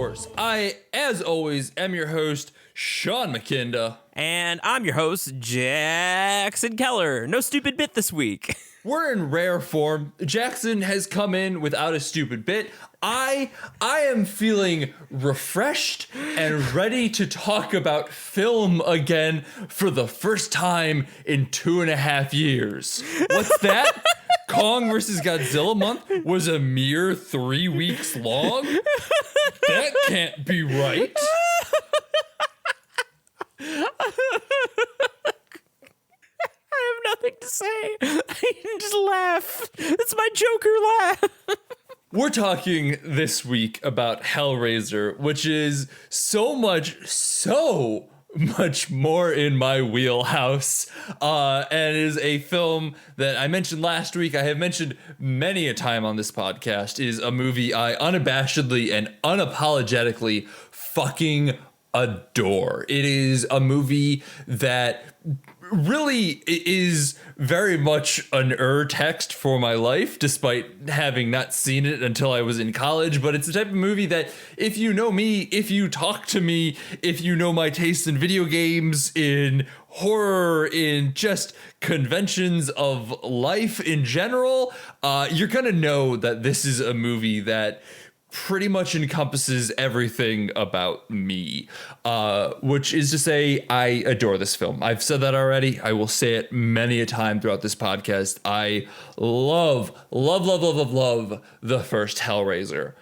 course, I, as always, am your host, Sean McKinda. And I'm your host, Jackson Keller. No stupid bit this week. We're in rare form. Jackson has come in without a stupid bit. I am feeling refreshed and ready to talk about film again for the first time in 2.5 years. What's that? Kong vs. Godzilla month was a mere 3 weeks long? That can't be right. I have nothing to say. I can just laugh. It's my Joker laugh. We're talking this week about Hellraiser, which is so much more in my wheelhouse, and is a film that I mentioned last week. I have mentioned many a time on this podcast. Is a movie I unabashedly and unapologetically fucking adore. It is a movie that really is very much an text for my life, despite having not seen it until I was in college. But it's the type of movie that if you know me, if you talk to me, if you know my taste in video games, in horror, in just conventions of life in general, you're gonna know that this is a movie that pretty much encompasses everything about me, which is to say, I adore this film. I've said that already. I will say it many a time throughout this podcast. I love the first Hellraiser.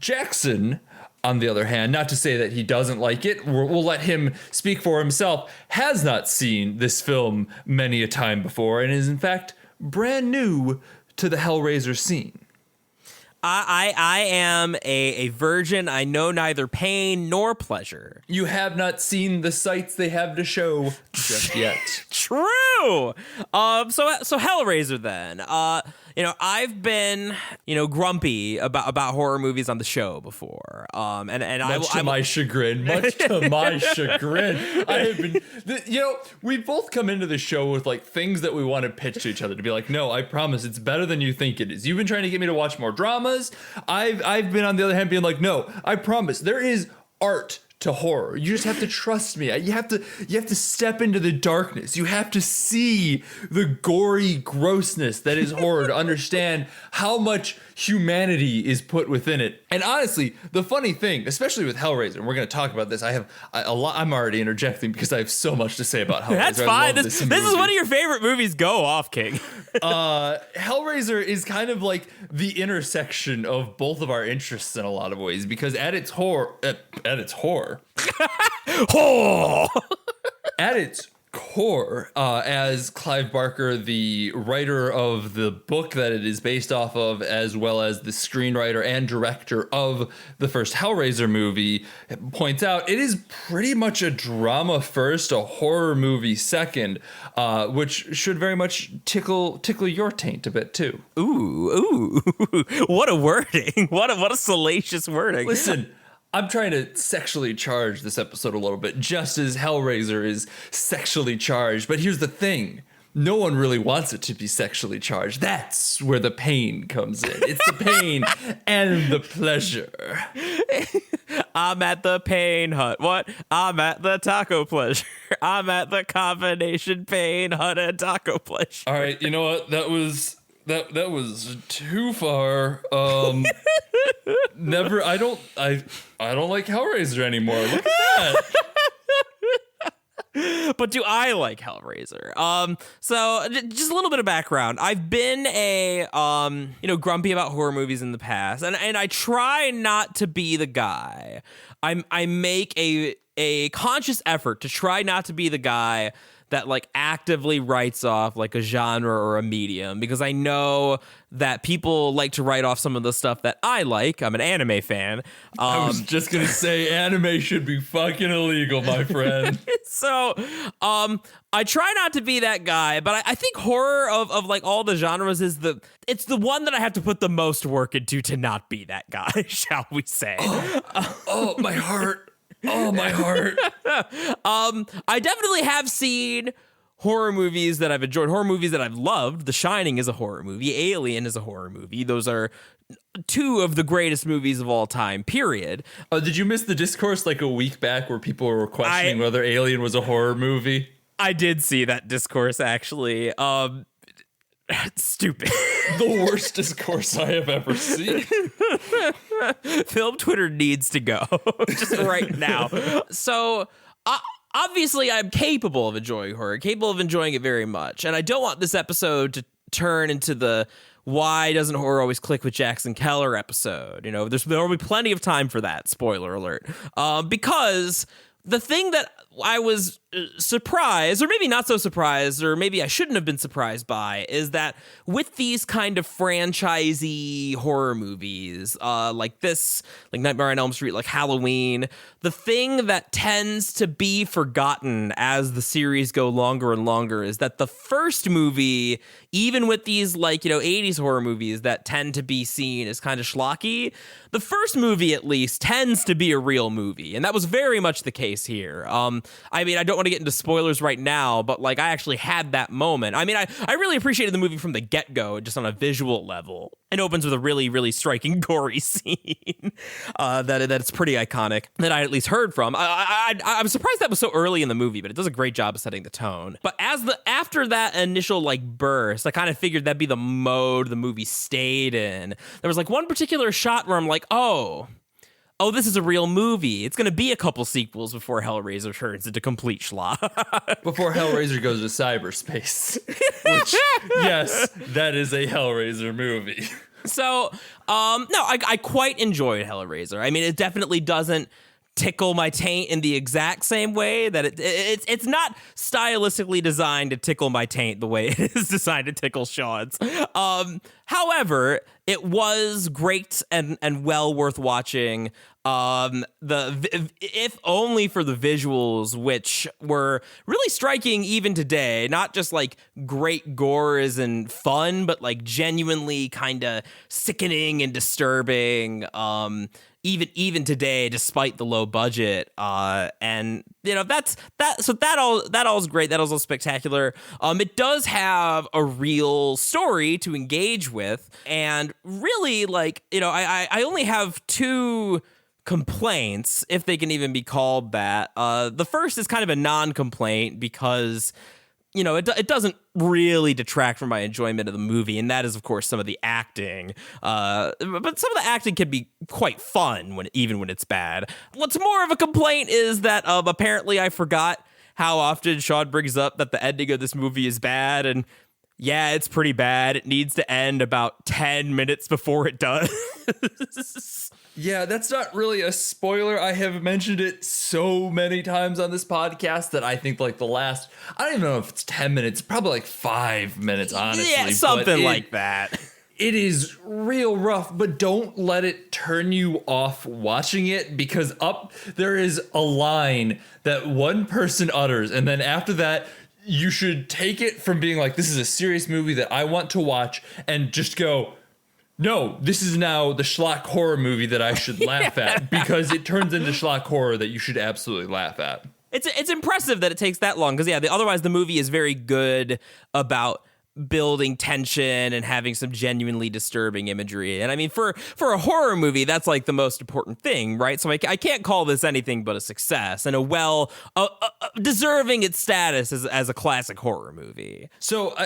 Jackson, on the other hand, not to say that he doesn't like it, we'll let him speak for himself, has not seen this film many a time before and is in fact brand new to the Hellraiser scene. I am a virgin. I know neither pain nor pleasure. You have not seen the sights they have to show just yet. True. So Hellraiser then. I've been, grumpy about horror movies on the show before. Much to my chagrin. I have been, we both come into the show with like things that we want to pitch to each other to be like, no, I promise it's better than you think it is. You've been trying to get me to watch more dramas. I've been on the other hand being like, no, I promise there is art to horror. You just have to trust me. You have to step into the darkness. You have to see the gory grossness that is horror to understand how much humanity is put within it. And honestly, the funny thing, especially with Hellraiser, and we're going to talk about this. I have a lot. I'm already interjecting because I have so much to say about Hellraiser. That's fine. This is one of your favorite movies. Go off, King. Hellraiser is kind of like the intersection of both of our interests in a lot of ways, because at its core, as Clive Barker, the writer of the book that it is based off of, as well as the screenwriter and director of the first Hellraiser movie, points out, it is pretty much a drama first, a horror movie second, which should very much tickle your taint a bit too. Ooh, what a wording! What a salacious wording. Listen. I'm trying to sexually charge this episode a little bit, just as Hellraiser is sexually charged. But here's the thing. No one really wants it to be sexually charged. That's where the pain comes in. It's the pain and the pleasure. I'm at the pain hut. What? I'm at the taco pleasure. I'm at the combination pain hut and taco pleasure. All right, you know what? That was too far. Never. I don't like Hellraiser anymore. Look at that. But do I like Hellraiser? So just a little bit of background. I've been a grumpy about horror movies in the past, and I try not to be the guy. I make a conscious effort to try not to be the guy that like actively writes off like a genre or a medium, because I know that people like to write off some of the stuff that I like. I'm an anime fan. I was just gonna say anime should be fucking illegal, my friend. So I try not to be that guy, but I think horror of like all the genres is it's the one that I have to put the most work into to not be that guy, shall we say. Oh my heart. Oh, my heart. I definitely have seen horror movies that I've enjoyed, horror movies that I've loved. The Shining is a horror movie. Alien is a horror movie. Those are two of the greatest movies of all time, period. Did you miss the discourse like a week back where people were questioning whether Alien was a horror movie? I did see that discourse, actually. Stupid. The worst discourse I have ever seen. Film Twitter needs to go just right now. So obviously I'm capable of enjoying horror, capable of enjoying it very much. And I don't want this episode to turn into the why doesn't horror always click with Jackson Keller episode. You know, there will be plenty of time for that, spoiler alert. Because the thing that I was surprised, or maybe not so surprised, or maybe I shouldn't have been surprised by, is that with these kind of franchisey horror movies, like this, like Nightmare on Elm Street, like Halloween, the thing that tends to be forgotten as the series go longer and longer is that the first movie, even with these like, 80s horror movies that tend to be seen as kind of schlocky, the first movie at least tends to be a real movie. And that was very much the case here. I mean, I don't want to get into spoilers right now, but like I actually had that moment. I mean, I really appreciated the movie from the get-go, just on a visual level. It opens with a really, really striking, gory scene that's pretty iconic that I at least heard from. I'm surprised that was so early in the movie, but it does a great job of setting the tone. But after that initial like burst, I kind of figured that'd be the mode the movie stayed in. There was like one particular shot where I'm like, oh, this is a real movie. It's going to be a couple sequels before Hellraiser turns into complete schlock. Before Hellraiser goes to cyberspace. Which, yes, that is a Hellraiser movie. So, no, I quite enjoyed Hellraiser. I mean, it definitely doesn't tickle my taint in the exact same way that it's not stylistically designed to tickle my taint the way it is designed to tickle Sean's. However, it was great and well worth watching. If only for the visuals, which were really striking even today. Not just like great gore and fun, but like genuinely kind of sickening and disturbing. Even today, despite the low budget, and that all is great. That all is spectacular. It does have a real story to engage with, and really, like, I only have two complaints, if they can even be called that. The first is kind of a non-complaint because it doesn't really detract from my enjoyment of the movie, and that is, of course, some of the acting. But some of the acting can be quite fun even when it's bad. What's more of a complaint is that apparently I forgot how often Sean brings up that the ending of this movie is bad, and yeah, it's pretty bad. It needs to end about 10 minutes before it does. Yeah, that's not really a spoiler. I have mentioned it so many times on this podcast that I think like the last, I don't even know if it's 10 minutes, probably like 5 minutes, honestly. Yeah, something like that. It is real rough, but don't let it turn you off watching it, because there is a line that one person utters, and then after that, you should take it from being like, this is a serious movie that I want to watch, and just go, no, this is now the schlock horror movie that I should laugh at, because it turns into schlock horror that you should absolutely laugh at. It's impressive that it takes that long, because otherwise the movie is very good about building tension and having some genuinely disturbing imagery. And I mean, for a horror movie, that's like the most important thing, right? So I can't call this anything but a success and deserving its status as a classic horror movie. So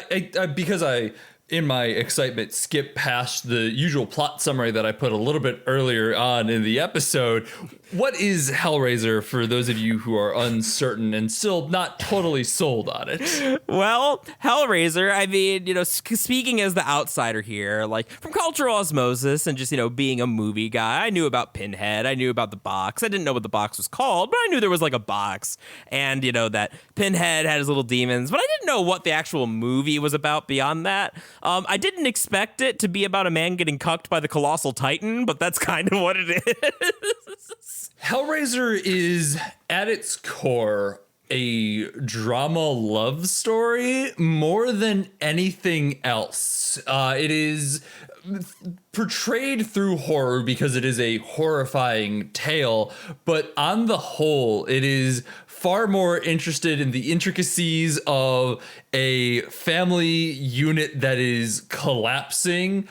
because I in my excitement, skip past the usual plot summary that I put a little bit earlier on in the episode. What is Hellraiser for those of you who are uncertain and still not totally sold on it? Well, Hellraiser, I mean, speaking as the outsider here, like from cultural osmosis and just, being a movie guy, I knew about Pinhead. I knew about the box. I didn't know what the box was called, but I knew there was like a box and, that Pinhead had his little demons, but I didn't know what the actual movie was about beyond that. I didn't expect it to be about a man getting cucked by the colossal titan, but that's kind of what it is. Hellraiser is, at its core, a drama love story more than anything else. It is portrayed through horror because it is a horrifying tale, but on the whole, it is far more interested in the intricacies of a family unit that is collapsing,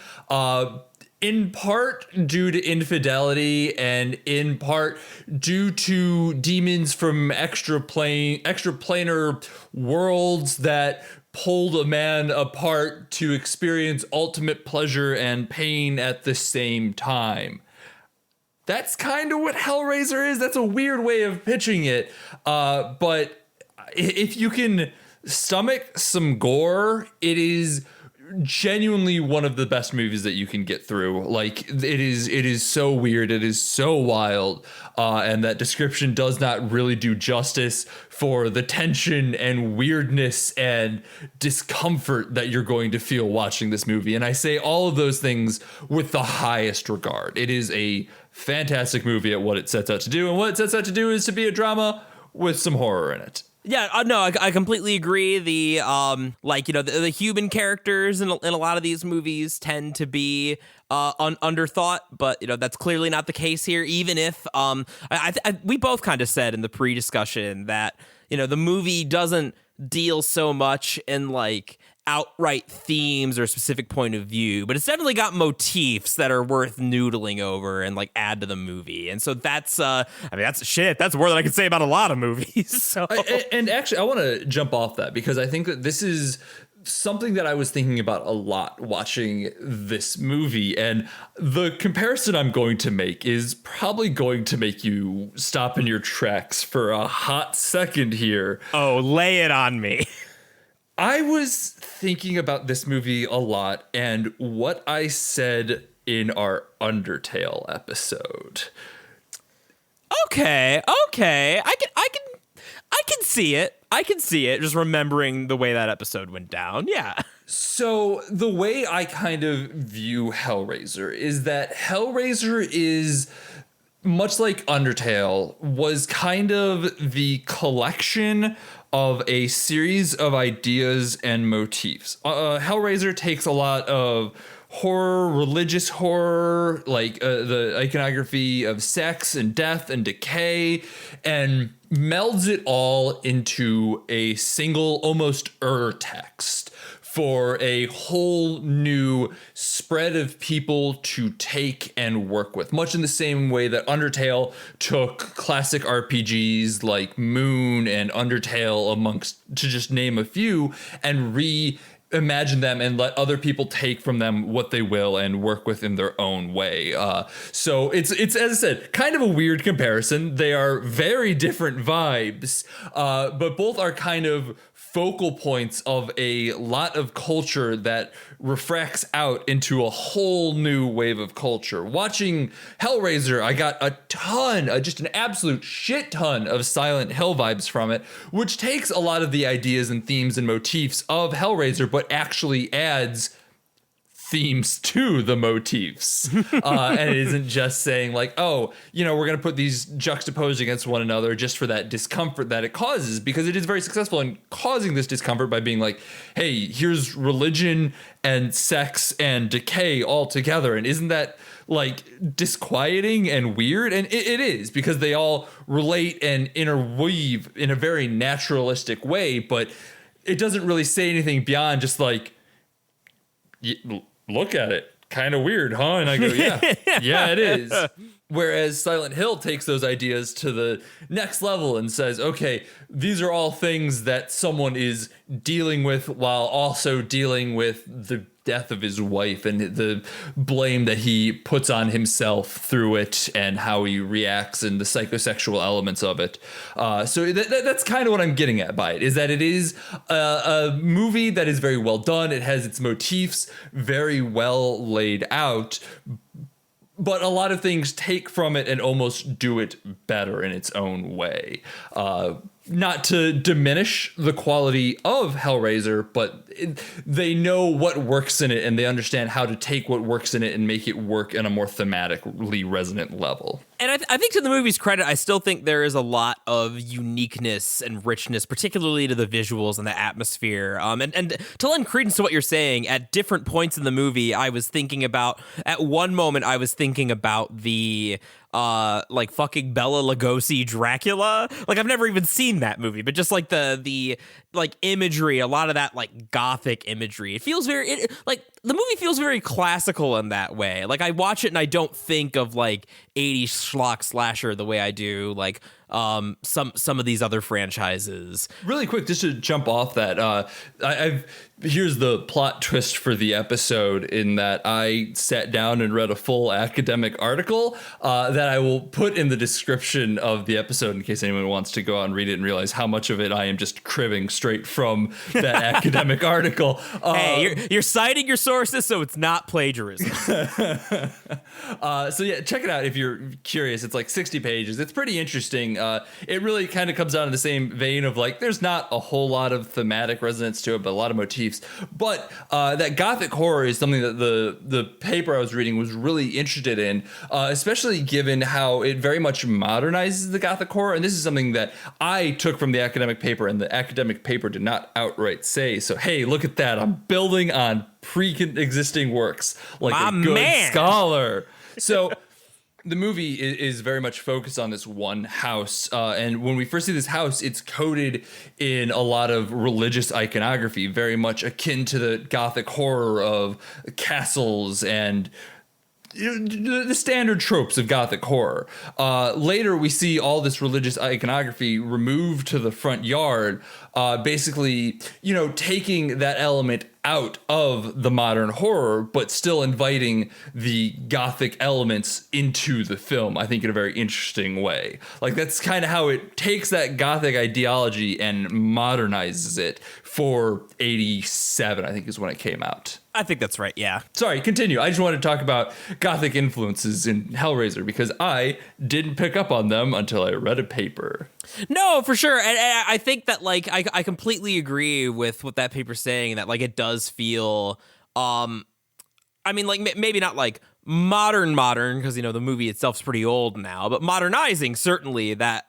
in part due to infidelity and in part due to demons from extraplanar worlds that pulled a man apart to experience ultimate pleasure and pain at the same time. That's kind of what Hellraiser is. That's a weird way of pitching it. But if you can stomach some gore, it is genuinely one of the best movies that you can get through. Like, it is so weird, it is so wild, and that description does not really do justice for the tension and weirdness and discomfort that you're going to feel watching this movie. And I say all of those things with the highest regard. It is a fantastic movie at what it sets out to do, and what it sets out to do is to be a drama with some horror in it. Yeah, no, I completely agree. The the human characters in a lot of these movies tend to be underthought, but that's clearly not the case here. Even if we both kind of said in the pre-discussion that the movie doesn't deal so much in like outright themes or specific point of view, but it's definitely got motifs that are worth noodling over and like add to the movie. And so that's that's more than I can say about a lot of movies. So and actually I want to jump off that because I think that this is something that I was thinking about a lot watching this movie, and the comparison I'm going to make is probably going to make you stop in your tracks for a hot second here. Oh, lay it on me. I was thinking about this movie a lot and what I said in our Undertale episode. Okay. I can see it. I can see it just remembering the way that episode went down. Yeah. So the way I kind of view Hellraiser is that Hellraiser is, much like Undertale, was kind of the collection of a series of ideas and motifs. Hellraiser takes a lot of horror, religious horror, like the iconography of sex and death and decay, and melds it all into a single, almost text for a whole new spread of people to take and work with. Much in the same way that Undertale took classic RPGs like Moon and Undertale, amongst, to just name a few, and reimagine them and let other people take from them what they will and work with in their own way. So it's as I said, kind of a weird comparison. They are very different vibes, but both are kind of focal points of a lot of culture that refracts out into a whole new wave of culture. Watching Hellraiser, I got a ton, just an absolute shit ton of Silent Hill vibes from it, which takes a lot of the ideas and themes and motifs of Hellraiser, but actually adds themes to the motifs. And it isn't just saying like, oh, we're going to put these juxtaposed against one another just for that discomfort that it causes, because it is very successful in causing this discomfort by being like, hey, here's religion and sex and decay all together. And isn't that like disquieting and weird? And it is, because they all relate and interweave in a very naturalistic way, but it doesn't really say anything beyond just like, look at it, kind of weird, huh? And I go, yeah, it is. Whereas Silent Hill takes those ideas to the next level and says, okay, these are all things that someone is dealing with while also dealing with the death of his wife and the blame that he puts on himself through it and how he reacts and the psychosexual elements of it. So that's kind of what I'm getting at by it, is that it is a movie that is very well done. It has its motifs very well laid out, but a lot of things take from it and almost do it better in its own way. Not to diminish the quality of Hellraiser, but they know what works in it and they understand how to take what works in it and make it work in a more thematically resonant level. And I think to the movie's credit, I still think there is a lot of uniqueness and richness, particularly to the visuals and the atmosphere. And to lend credence to what you're saying, at different points in the movie, at one moment, I was thinking about the like fucking Bela Lugosi Dracula. Like, I've never even seen that movie, but just like the like imagery, a lot of that like gothic imagery. It feels very like the movie feels very classical in that way. Like I watch it and I don't think of like 80s schlock slasher the way I do like some of these other franchises. Really quick, just to jump off that, here's the plot twist for the episode, in that I sat down and read a full academic article that I will put in the description of the episode in case anyone wants to go out and read it and realize how much of it I am just cribbing straight from that academic article. Hey, you're citing your sources, so it's not plagiarism. So yeah, check it out if you're curious. It's like 60 pages. It's pretty interesting. It really kind of comes down to the same vein of like, there's not a whole lot of thematic resonance to it, but a lot of motifs. But that gothic horror is something that the paper I was reading was really interested in, especially given how it very much modernizes the gothic horror. And this is something that I took from the academic paper, and the academic paper did not outright say. So, hey, look at that. I'm building on pre-existing works like a good scholar. So the movie is very much focused on this one house. And when we first see this house, it's coated in a lot of religious iconography, very much akin to the gothic horror of castles and the standard tropes of gothic horror. Later, we see all this religious iconography removed to the front yard, basically, taking that element out of the modern horror, but still inviting the gothic elements into the film, I think, in a very interesting way. Like, that's kind of how it takes that gothic ideology and modernizes it for 87, I think, is when it came out. I think that's right, yeah. Sorry, continue. I just wanted to talk about gothic influences in Hellraiser because I didn't pick up on them until I read a paper. No, for sure. And I think that, like, I completely agree with what that paper's saying, that, like, it does feel, I mean, like, maybe not, like, modern, because, the movie itself's pretty old now, but modernizing, certainly, that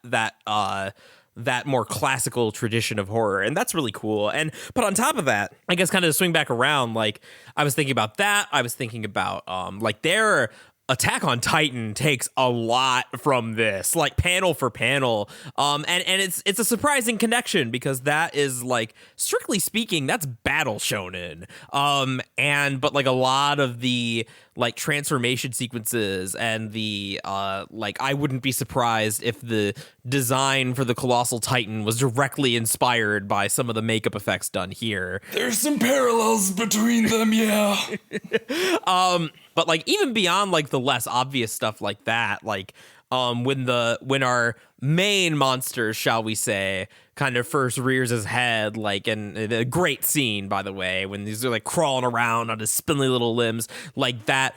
more classical tradition of horror. And that's really cool. But on top of that, I guess kind of to swing back around, like, I was thinking about that. I was thinking about, like, their Attack on Titan takes a lot from this, like panel for panel. And it's a surprising connection because that is, like, strictly speaking, that's battle shonen. But like a lot of the like transformation sequences and the like, I wouldn't be surprised if the design for the Colossal Titan was directly inspired by some of the makeup effects done here. There's some parallels between them, yeah. But like even beyond like the less obvious stuff like that, like when our main monster, shall we say, kind of first rears his head, like, and a great scene, by the way, when these are like crawling around on his spindly little limbs, like that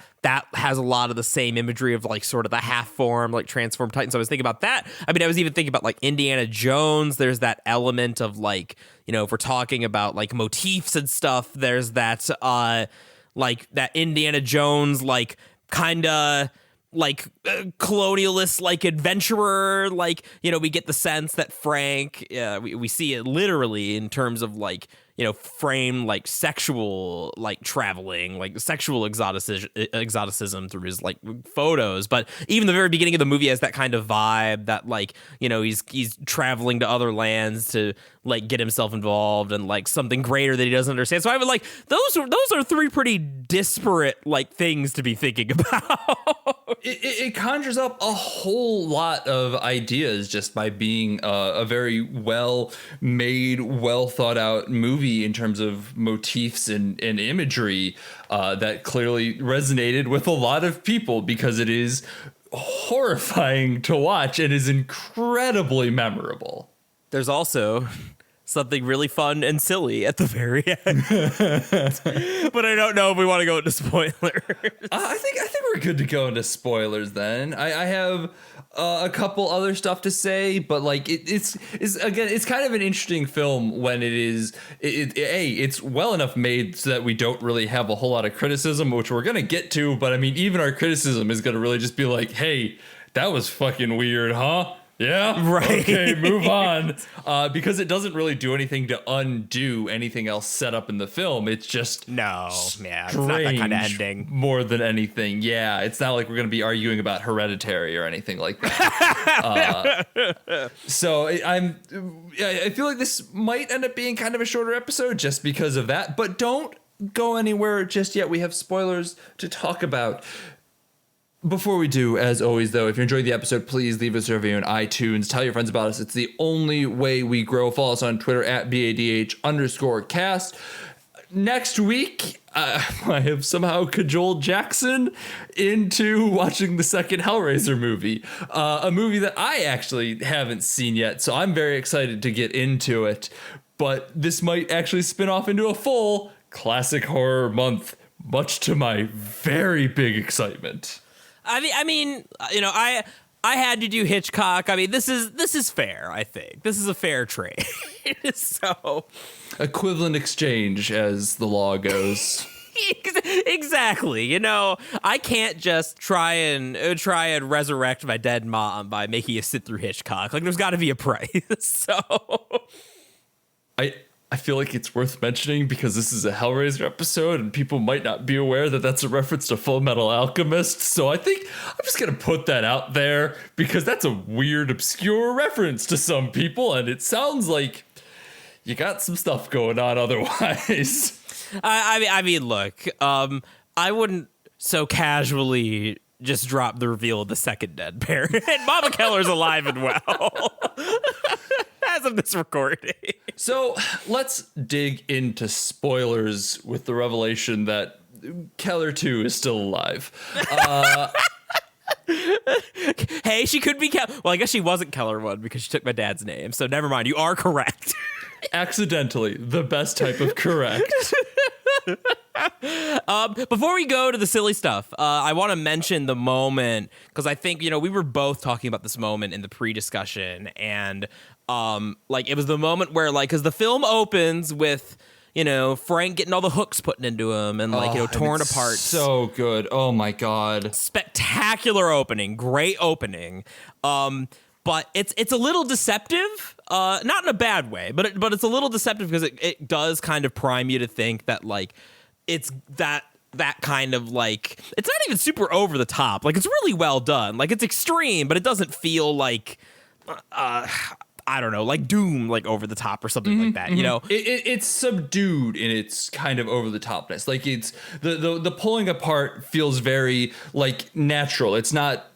has a lot of the same imagery of like sort of the half form, like transformed Titan. So I was thinking about that. I mean, I was even thinking about like Indiana Jones. There's that element of like, if we're talking about like motifs and stuff, there's that like that Indiana Jones, like kind of like colonialist, like adventurer, like, we get the sense that Frank, we see it literally in terms of like, frame like sexual, like traveling, like sexual exoticism through his like photos. But even the very beginning of the movie has that kind of vibe that like, he's traveling to other lands to like get himself involved and like something greater that he doesn't understand. So I would like those are three pretty disparate like things to be thinking about. It conjures up a whole lot of ideas just by being a very well made, well thought out movie in terms of motifs and imagery that clearly resonated with a lot of people because it is horrifying to watch and is incredibly memorable. There's also something really fun and silly at the very end. But I don't know if we want to go into spoilers. I think we're good to go into spoilers then. I have a couple other stuff to say, but like it's again, it's kind of an interesting film when it's well enough made so that we don't really have a whole lot of criticism, which we're gonna get to. But I mean, even our criticism is gonna really just be like, hey, that was fucking weird, huh? Yeah. Right. Okay, move on. Because it doesn't really do anything to undo anything else set up in the film. It's just it's not that kind of ending more than anything. Yeah, it's not like we're going to be arguing about Hereditary or anything like that. So I feel like this might end up being kind of a shorter episode just because of that. But don't go anywhere just yet. We have spoilers to talk about. Before we do, as always, though, if you enjoyed the episode, please leave us a review on iTunes. Tell your friends about us. It's the only way we grow. Follow us on Twitter at BADH_cast. Next week, I have somehow cajoled Jackson into watching the second Hellraiser movie, a movie that I actually haven't seen yet, so I'm very excited to get into it. But this might actually spin off into a full classic horror month, much to my very big excitement. I mean, you know, I had to do Hitchcock. I mean, this is fair. I think this is a fair trade. So equivalent exchange, as the law goes. Exactly. You know, I can't just try and resurrect my dead mom by making you sit through Hitchcock. Like, there's got to be a price. So I feel like it's worth mentioning because this is a Hellraiser episode and people might not be aware that that's a reference to Full Metal Alchemist. So I think I'm just going to put that out there because that's a weird, obscure reference to some people. And it sounds like you got some stuff going on otherwise. I mean, look, I wouldn't so casually just drop the reveal of the second dead parent. Mama Keller's alive and well. As of this recording. So let's dig into spoilers with the revelation that Keller 2 is still alive. Hey, she could be Keller. Well, I guess she wasn't Keller 1 because she took my dad's name. So never mind. You are correct. Accidentally, the best type of correct. Before we go to the silly stuff, I want to mention the moment because I think, you know, we were both talking about this moment in the pre-discussion and like it was the moment where like because the film opens with, you know, Frank getting all the hooks put into him and like, you know, torn apart. So good. Oh my God. Spectacular opening. Great opening. But it's a little deceptive, not in a bad way, but it's a little deceptive because it does kind of prime you to think that like it's that kind of like it's not even super over the top. Like it's really well done. Like it's extreme, but it doesn't feel like I don't know, like Doom, like over the top or something like that, you know? It's subdued in its kind of over the topness. Like it's the pulling apart feels very like natural. It's not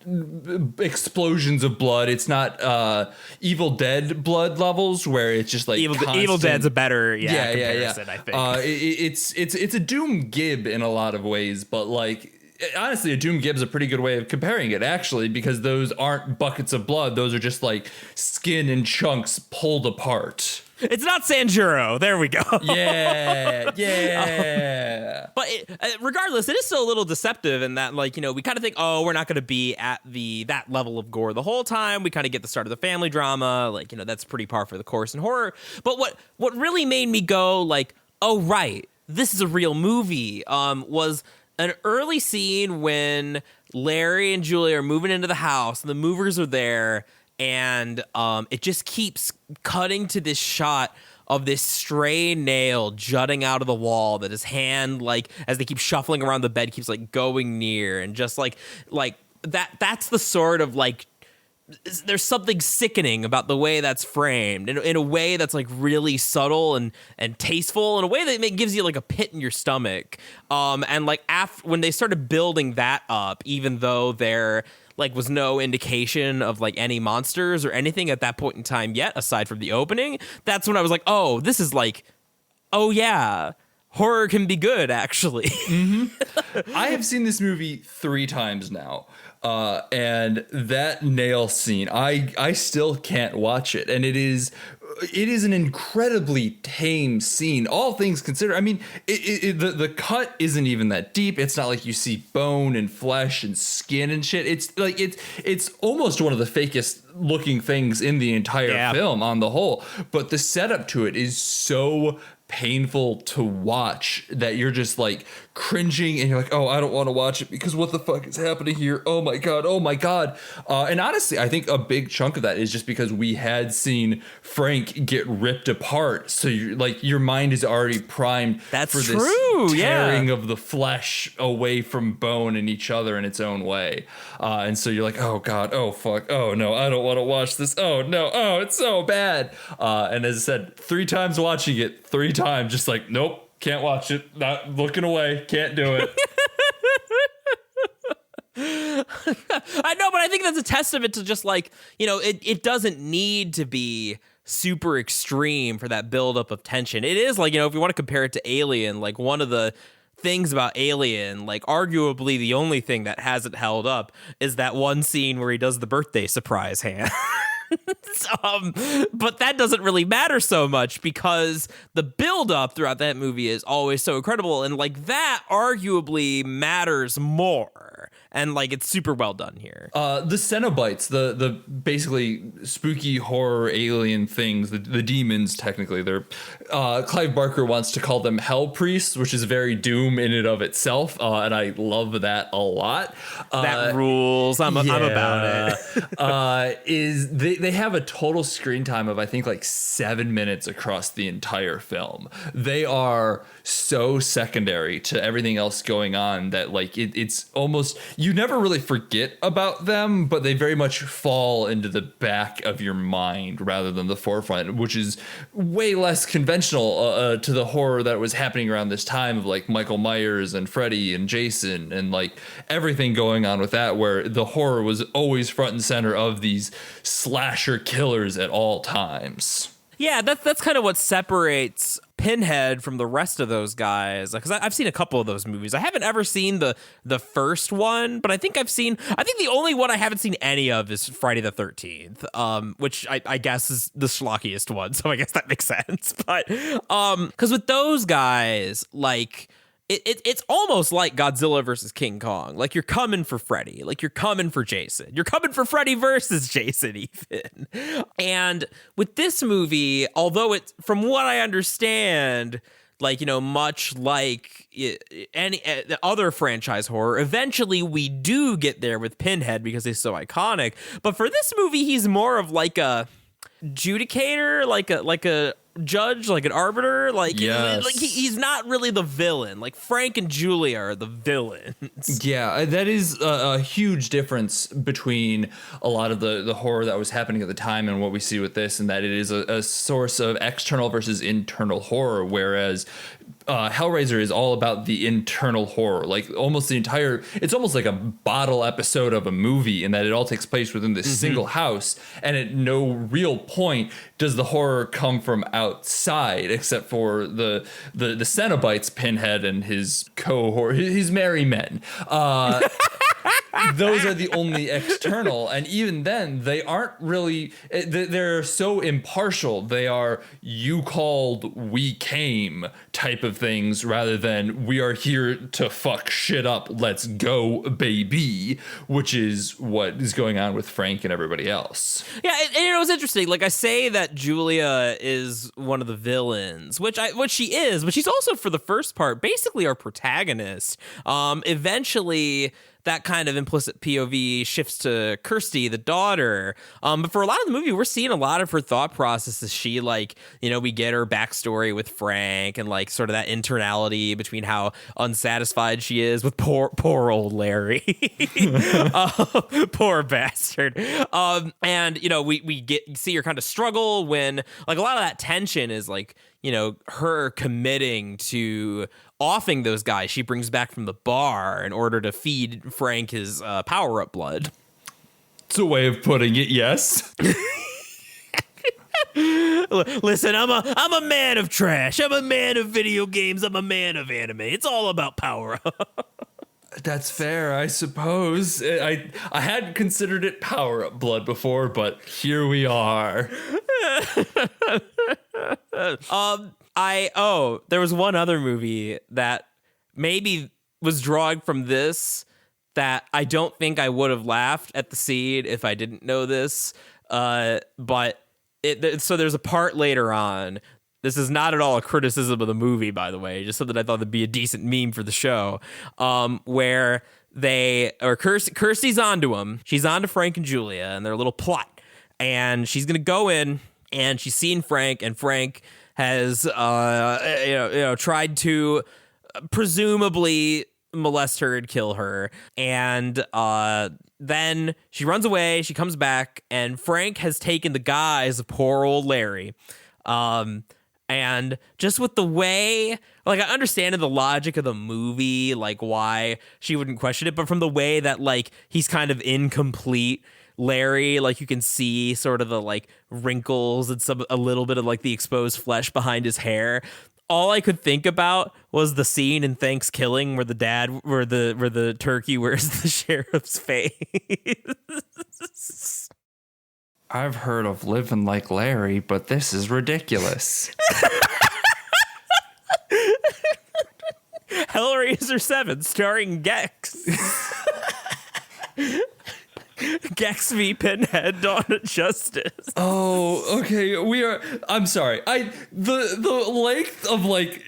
explosions of blood. It's not Evil Dead blood levels where it's just like Evil Dead's a better comparison, I think. It's a Doom Gib in a lot of ways, but like honestly, a Doom Gibb's a pretty good way of comparing it, actually, because those aren't buckets of blood. Those are just like skin and chunks pulled apart. It's not Sanjuro. There we go. Yeah. But regardless, it is still a little deceptive in that, like, you know, we kind of think, oh, we're not going to be at that level of gore the whole time. We kind of get the start of the family drama. Like, you know, that's pretty par for the course in horror. But what really made me go like, oh, right, this is a real movie was an early scene when Larry and Julia are moving into the house and the movers are there and it just keeps cutting to this shot of this stray nail jutting out of the wall that his hand, like, as they keep shuffling around the bed, keeps like going near and just like that's the sort of like there's something sickening about the way that's framed in a way that's like really subtle and tasteful in a way that gives you like a pit in your stomach. And like when they started building that up, even though there like was no indication of like any monsters or anything at that point in time yet, aside from the opening, that's when I was like, oh, this is like, oh yeah, horror can be good, actually. I have seen this movie 3 times now. And that nail scene, I still can't watch it. And it is an incredibly tame scene, all things considered. I mean, the cut isn't even that deep. It's not like you see bone and flesh and skin and shit. It's like it's almost one of the fakest looking things in the entire film on the whole. But the setup to it is so painful to watch that you're just like cringing and you're like, oh, I don't want to watch it because what the fuck is happening here? Oh my god. And honestly, I think a big chunk of that is just because we had seen Frank get ripped apart, so you're like your mind is already primed for this tearing of the flesh away from bone and each other in its own way, and so you're like, oh god, oh fuck, oh no, I don't want to watch this, oh no, oh it's so bad, and as I said, 3 times watching it, 3 times just like, nope, Can't watch it. Not looking away. Can't do it. I know, but I think that's a testament to just like, it doesn't need to be super extreme for that buildup of tension. It is like, if you want to compare it to Alien, like one of the things about Alien, like arguably the only thing that hasn't held up is that one scene where he does the birthday surprise hand. But that doesn't really matter so much because the buildup throughout that movie is always so incredible, and like that arguably matters more, and like it's super well done here. The Cenobites, the basically spooky horror alien things, the demons, technically they're Clive Barker wants to call them hell priests, which is very Doom in and of itself, and I love that a lot. That rules. I'm about it. Is they have a total screen time of I think like 7 minutes across the entire film. They are so secondary to everything else going on that like it's almost, you never really forget about them, but they very much fall into the back of your mind rather than the forefront, which is way less conventional to the horror that was happening around this time of like Michael Myers and Freddy and Jason and like everything going on with that, where the horror was always front and center of these slasher killers at all times. Yeah, that's kind of what separates Pinhead from the rest of those guys. Because I've seen a couple of those movies. I haven't ever seen the first one, but I think the only one I haven't seen any of is Friday the 13th, which I guess is the schlockiest one. So I guess that makes sense. But because with those guys, like, it's almost like Godzilla versus King Kong. Like, you're coming for Freddy. Like, you're coming for Jason. You're coming for Freddy versus Jason, even. And with this movie, although it's, from what I understand, like, much like any other franchise horror, eventually we do get there with Pinhead because he's so iconic. But for this movie, he's more of like a adjudicator, like a judge, like an arbiter, like, yes. Like he's not really the villain. Like Frank and Julia are the villains. Yeah, that is a huge difference between a lot of the horror that was happening at the time and what we see with this, and that it is a source of external versus internal horror, whereas Hellraiser is all about the internal horror, like almost the entire, it's almost like a bottle episode of a movie in that it all takes place within this single house, and at no real point does the horror come from outside except for the Cenobites, Pinhead and his cohort, his merry men. Those are the only external, and even then they aren't really, they're so impartial. They are you called, we came type of things rather than we are here to fuck shit up, let's go baby, which is what is going on with Frank and everybody else. Yeah, and it was interesting. Like, I say that Julia is one of the villains, which she is, but she's also, for the first part, basically our protagonist. Eventually that kind of implicit POV shifts to Kirsty, the daughter. But for a lot of the movie, we're seeing a lot of her thought processes. She, like, we get her backstory with Frank and, like, sort of that internality between how unsatisfied she is with poor old Larry. Poor bastard. And, we see her kind of struggle when, like, a lot of that tension is, like, her committing to offing those guys she brings back from the bar in order to feed Frank his power-up blood. It's a way of putting it, yes. Listen, I'm a man of trash. I'm a man of video games. I'm a man of anime. It's all about power-up. That's fair, I suppose. I hadn't considered it power-up blood before, but here we are. There was one other movie that maybe was drawing from this that I don't think I would have laughed at the scene if I didn't know this. But so there's a part later on. This is not at all a criticism of the movie, by the way, just something I thought would be a decent meme for the show, where Kirsty's onto him. She's onto Frank and Julia and their little plot. And she's going to go in and she's seen Frank, and Frank has, tried to presumably molest her and kill her. And then she runs away. She comes back, and Frank has taken the guise of poor old Larry. And just with the way, like, I understand the logic of the movie, like why she wouldn't question it, but from the way that, like, he's kind of incomplete Larry, like, you can see sort of the, like, wrinkles and a little bit of, like, the exposed flesh behind his hair. All I could think about was the scene in Thanksgiving where the turkey wears the sheriff's face. I've heard of living like Larry, but this is ridiculous. Hellraiser 7 starring Gex. Gex v. Pinhead, Dawn of Justice. Oh, okay. I'm sorry. The length of like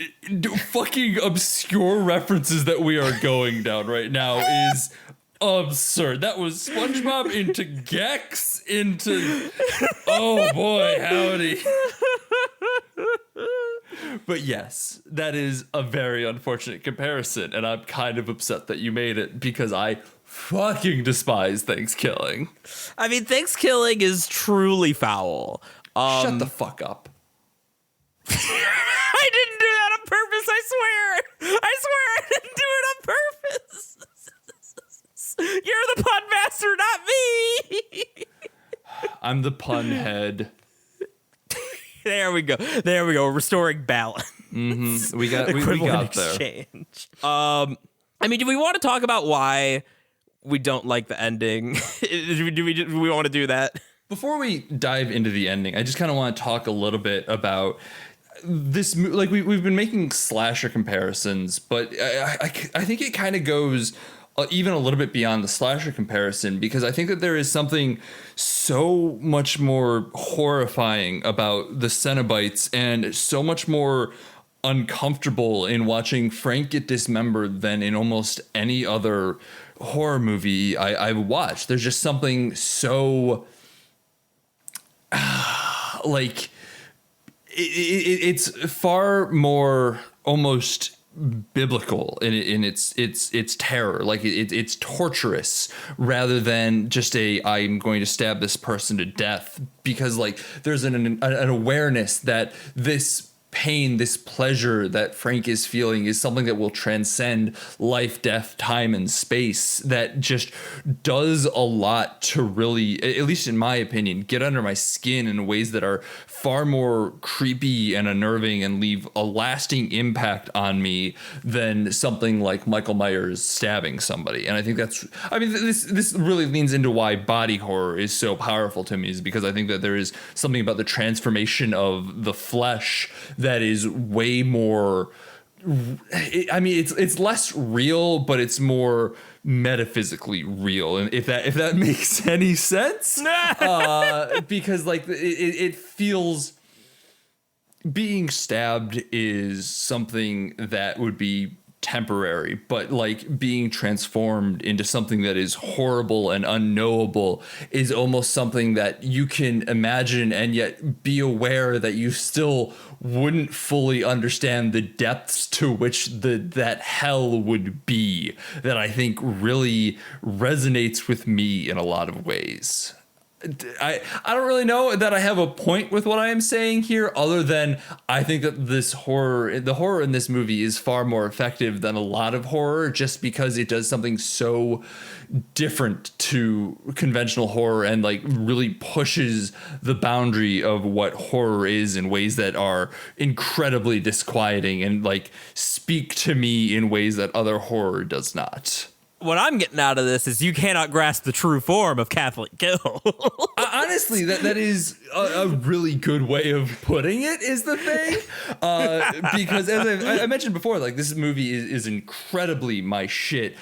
fucking obscure references that we are going down right now is absurd. That was SpongeBob into Gex into oh boy, howdy. But yes, that is a very unfortunate comparison, and I'm kind of upset that you made it because I fucking despise Thanksgiving. I mean, Thanksgiving is truly foul. Shut the fuck up. I didn't do that on purpose, I swear. I swear I didn't do it on purpose. You're the pun master, not me. I'm the pun head. There we go. There we go. Restoring balance. Mm-hmm. We got exchange. There. I mean, do we want to talk about why we don't like the ending? do we want to do that? Before we dive into the ending, I just kind of want to talk a little bit about this. Like we've been making slasher comparisons, but I think it kind of goes even a little bit beyond the slasher comparison, because I think that there is something so much more horrifying about the Cenobites and so much more uncomfortable in watching Frank get dismembered than in almost any other horror movie I've watched. There's just something so like it's far more almost biblical in its terror. Like it's torturous rather than just I'm going to stab this person to death, because like there's an awareness that this pain, this pleasure that Frank is feeling is something that will transcend life, death, time, and space, that just does a lot to really, at least in my opinion, get under my skin in ways that are far more creepy and unnerving and leave a lasting impact on me than something like Michael Myers stabbing somebody. And I think this really leans into why body horror is so powerful to me, is because I think that there is something about the transformation of the flesh that is way more, I mean, it's less real, but it's more metaphysically real, and if that makes any sense, because like it feels, being stabbed is something that would be temporary, but like being transformed into something that is horrible and unknowable is almost something that you can imagine and yet be aware that you still wouldn't fully understand the depths to which that hell would be, that I think really resonates with me in a lot of ways. I don't really know that I have a point with what I am saying here, other than I think that the horror in this movie is far more effective than a lot of horror, just because it does something so different to conventional horror and like really pushes the boundary of what horror is in ways that are incredibly disquieting and like speak to me in ways that other horror does not. What I'm getting out of this is you cannot grasp the true form of Catholic guilt. Honestly, that is a really good way of putting it, is the thing. Because as I mentioned before, like this movie is incredibly my shit,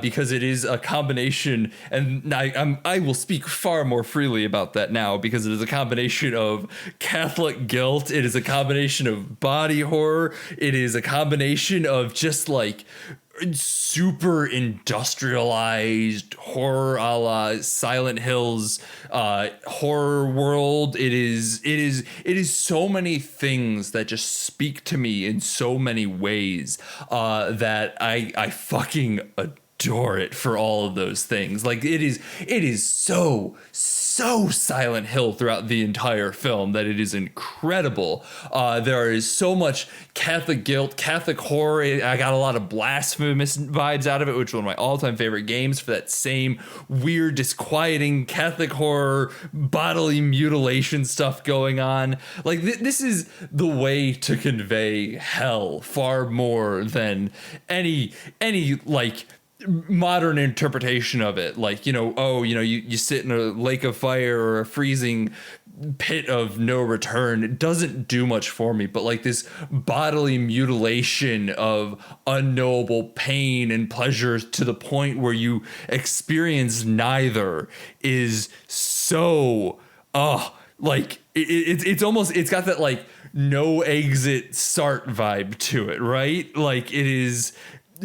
because it is a combination, and I will speak far more freely about that now, because it is a combination of Catholic guilt, it is a combination of body horror, it is a combination of just like super industrialized horror a la Silent Hills horror world. It is so many things that just speak to me in so many ways that I fucking adore it for all of those things. Like it is so Silent Hill throughout the entire film that it is incredible. There is so much Catholic guilt, Catholic horror. I got a lot of blasphemous vibes out of it, which is one of my all-time favorite games for that same weird, disquieting Catholic horror, bodily mutilation stuff going on. Like this is the way to convey hell far more than any like modern interpretation of it. Like, you sit in a lake of fire or a freezing pit of no return. It doesn't do much for me, but like this bodily mutilation of unknowable pain and pleasure to the point where you experience neither is so like it's almost, it's got that like no exit start vibe to it, right? Like it is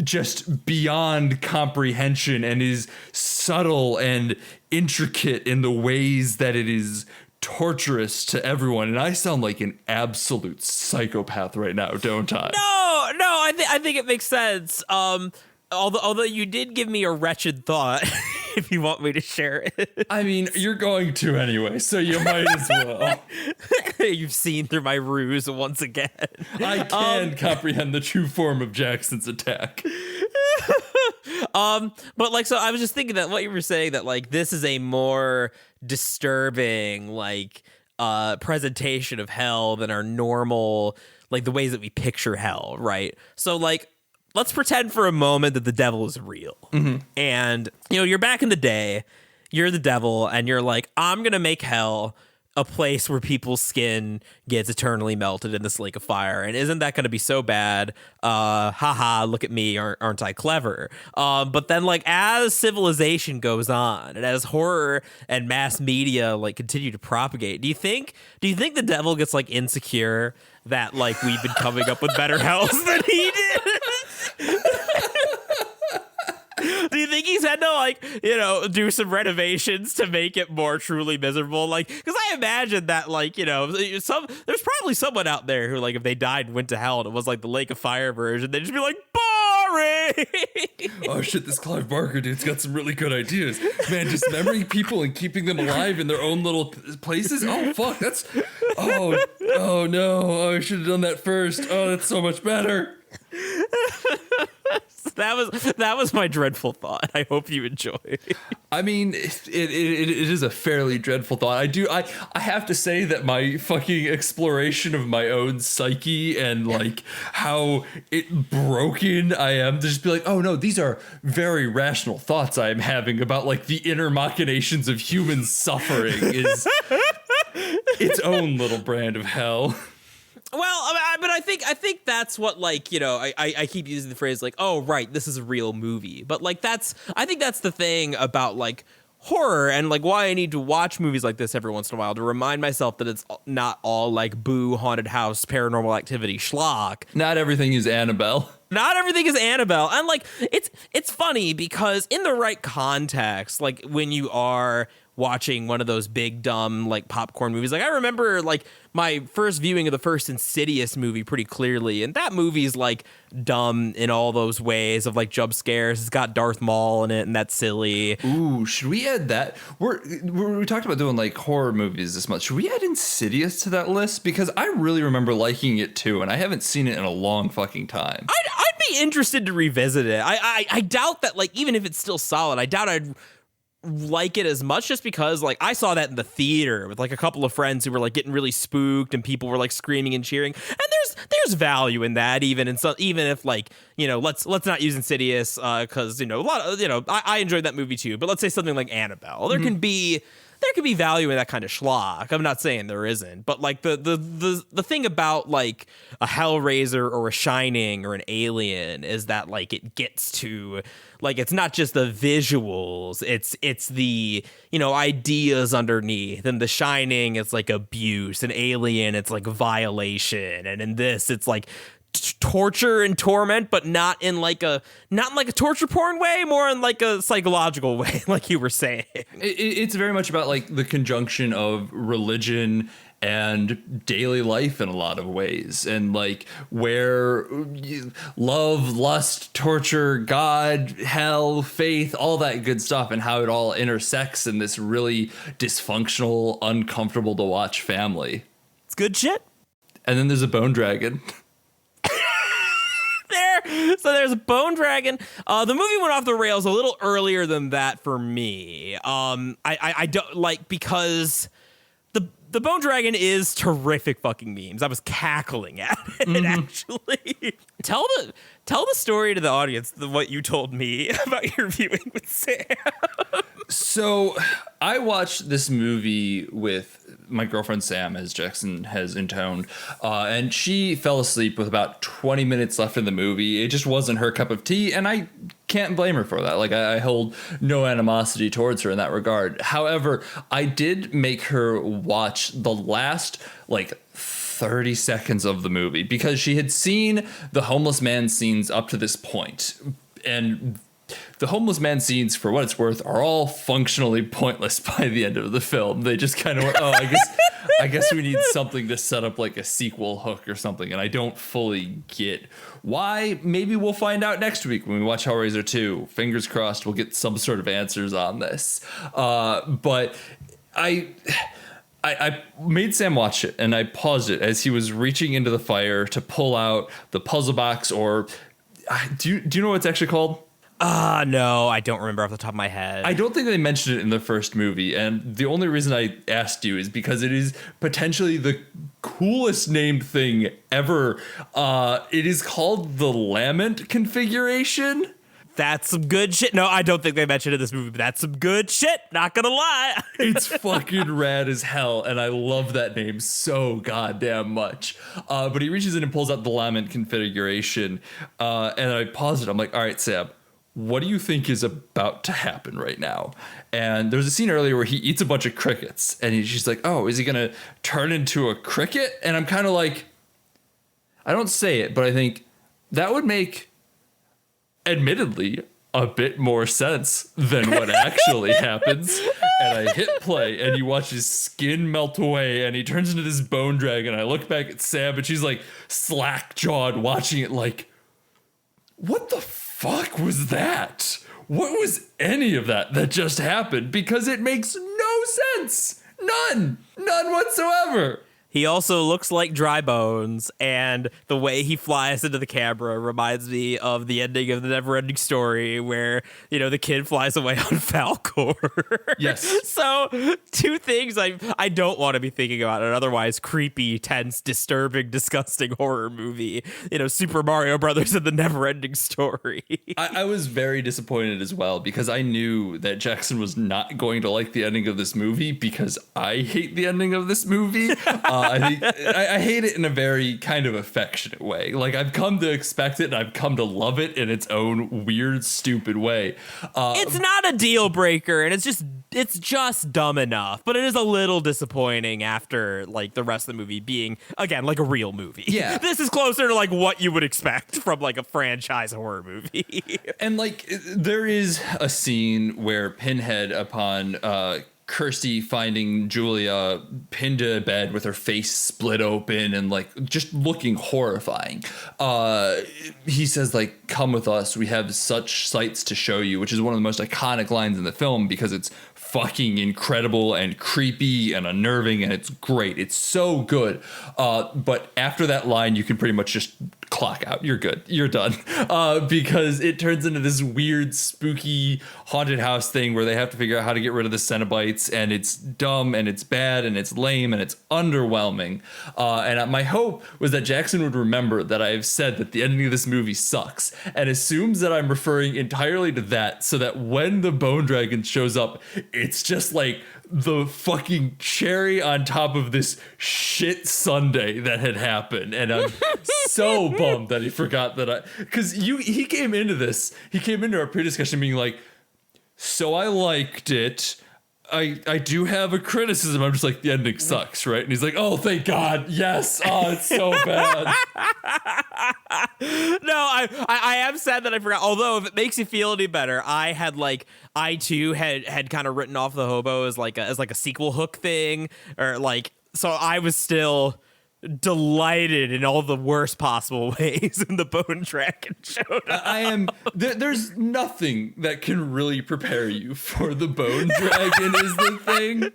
just beyond comprehension and is subtle and intricate in the ways that it is torturous to everyone. And I sound like an absolute psychopath right now, don't I? No, I think it makes sense. Although you did give me a wretched thought, if you want me to share it. I mean, you're going to anyway, so you might as well. You've seen through my ruse once again. I can comprehend the true form of Jackson's attack. But like, so I was just thinking that what you were saying, that like this is a more disturbing like presentation of hell than our normal, like the ways that we picture hell, right? So like, let's pretend for a moment that the devil is real. Mm-hmm. And, you're back in the day, you're the devil, and you're like, I'm going to make hell a place where people's skin gets eternally melted in this lake of fire. And isn't that going to be so bad? Haha, look at me, aren't I clever? But then, like, as civilization goes on and as horror and mass media, like, continue to propagate, do you think the devil gets, like, insecure that, like, we've been coming up with better hells than he did? Do you think he's had to, like, do some renovations to make it more truly miserable? Like, because I imagine that, like, there's probably someone out there who, like, if they died and went to hell and it was like the Lake of Fire version, they'd just be like, boring. Oh shit, this Clive Barker dude's got some really good ideas. Man, dismembering people and keeping them alive in their own little places? Oh fuck, that's oh no, I should have done that first. Oh, that's so much better. That was my dreadful thought. I hope you enjoy. I mean, it is a fairly dreadful thought. I have to say that my fucking exploration of my own psyche and like how broken I am to just be like, oh no, these are very rational thoughts I am having about like the inner machinations of human suffering is its own little brand of hell. Well, but I think that's what, like, I keep using the phrase like, oh, right, this is a real movie. But like I think that's the thing about like horror and like why I need to watch movies like this every once in a while to remind myself that it's not all like boo, haunted house, paranormal activity schlock. Not everything is Annabelle. Not everything is Annabelle. And like it's funny because in the right context, like when you are watching one of those big dumb like popcorn movies, like I remember like my first viewing of the first Insidious movie pretty clearly, and that movie's like dumb in all those ways of like jump scares. It's got Darth Maul in it, and that's silly. Ooh, should we add that? We talked about doing like horror movies this month. Should we add Insidious to that list? Because I really remember liking it too, and I haven't seen it in a long fucking time. I'd be interested to revisit it. I doubt that, like, even if it's still solid, I doubt I'd like it as much, just because like I saw that in the theater with like a couple of friends who were like getting really spooked and people were like screaming and cheering, and there's value in that, even if like let's not use Insidious because a lot of I enjoyed that movie too, but let's say something like Annabelle, there can be value in that kind of schlock. I'm not saying there isn't, but like the thing about like a Hellraiser or a Shining or an Alien is that like it gets to like, it's not just the visuals, it's the ideas underneath. And The Shining, it's like abuse. And Alien, it's like violation. And in this, it's like torture and torment, but not in like a torture porn way, more in like a psychological way, like you were saying. It's very much about like the conjunction of religion and daily life in a lot of ways, and like where love, lust, torture, God, hell, faith, all that good stuff, and how it all intersects in this really dysfunctional, uncomfortable to watch family. It's good shit. And then there's a bone dragon. So there's a bone dragon. The movie went off the rails a little earlier than that for me. I don't like, because the bone dragon is terrific fucking memes. I was cackling at it actually. Tell the story to the audience, what you told me about your viewing with Sam. So I watched this movie with my girlfriend Sam, as Jackson has intoned, and she fell asleep with about 20 minutes left in the movie. It just wasn't her cup of tea, and I can't blame her for that. Like, I hold no animosity towards her in that regard. However, I did make her watch the last, 30 seconds of the movie, because she had seen the homeless man scenes up to this point, and the homeless man scenes, for what it's worth, are all functionally pointless by the end of the film. They just kind of went, oh, I guess we need something to set up like a sequel hook or something, and I don't fully get why. Maybe we'll find out next week when we watch Hellraiser 2. Fingers crossed we'll get some sort of answers on this. But I made Sam watch it, and I paused it as he was reaching into the fire to pull out the puzzle box, or do you know what it's actually called? No, I don't remember off the top of my head. I don't think they mentioned it in the first movie, and the only reason I asked you is because it is potentially the coolest named thing ever. It is called the Lament configuration. That's some good shit. No, I don't think they mentioned it in this movie, but that's some good shit. Not gonna lie. It's fucking rad as hell, and I love that name so goddamn much. But he reaches in and pulls out the Lament configuration, and I paused it. I'm like, all right, Sam, what do you think is about to happen right now? And there's a scene earlier where he eats a bunch of crickets, and she's like, oh, is he going to turn into a cricket? And I'm kind of like, I don't say it, but I think that would make, admittedly, a bit more sense than what actually happens. And I hit play, and you watch his skin melt away, and he turns into this bone dragon. I look back at Sam, and she's like slack-jawed watching it like, what the fuck was that? What was any of that just happened? Because it makes no sense. None whatsoever. He also looks like Dry Bones, and the way he flies into the camera reminds me of the ending of the Neverending Story, where, the kid flies away on Falcor. Yes. So, two things I don't want to be thinking about an otherwise creepy, tense, disturbing, disgusting horror movie. Super Mario Brothers and the Neverending Story. I was very disappointed as well, because I knew that Jackson was not going to like the ending of this movie, because I hate the ending of this movie. I think I hate it in a very kind of affectionate way. Like, I've come to expect it, and I've come to love it in its own weird, stupid way. It's not a deal breaker, and it's just dumb enough. But it is a little disappointing after the rest of the movie being, again, like a real movie. Yeah, this is closer to what you would expect from a franchise horror movie. And there is a scene where Pinhead, upon Kirsty finding Julia pinned to a bed with her face split open and just looking horrifying, he says, come with us, we have such sights to show you, which is one of the most iconic lines in the film, because it's fucking incredible and creepy and unnerving, and it's great. It's so good. But after that line, you can pretty much just clock out. You're good. You're done. Because it turns into this weird, spooky, haunted house thing where they have to figure out how to get rid of the Cenobites, and it's dumb, and it's bad, and it's lame, and it's underwhelming. And my hope was that Jackson would remember that I've said that the ending of this movie sucks, and assumes that I'm referring entirely to that, so that when the bone dragon shows up, it's just the fucking cherry on top of this shit sundae that had happened. And I'm so bummed that he forgot that because he came into our pre-discussion being like, so I liked it. I do have a criticism. I'm just like, the ending sucks, right? And he's like, oh, thank God. Yes. Oh, it's so bad. No, I am sad that I forgot. Although, if it makes you feel any better, I too had kind of written off the hobo as a sequel hook thing, or So I was still delighted in all the worst possible ways when the bone dragon showed up. I am. There's nothing that can really prepare you for the bone dragon. Is the thing.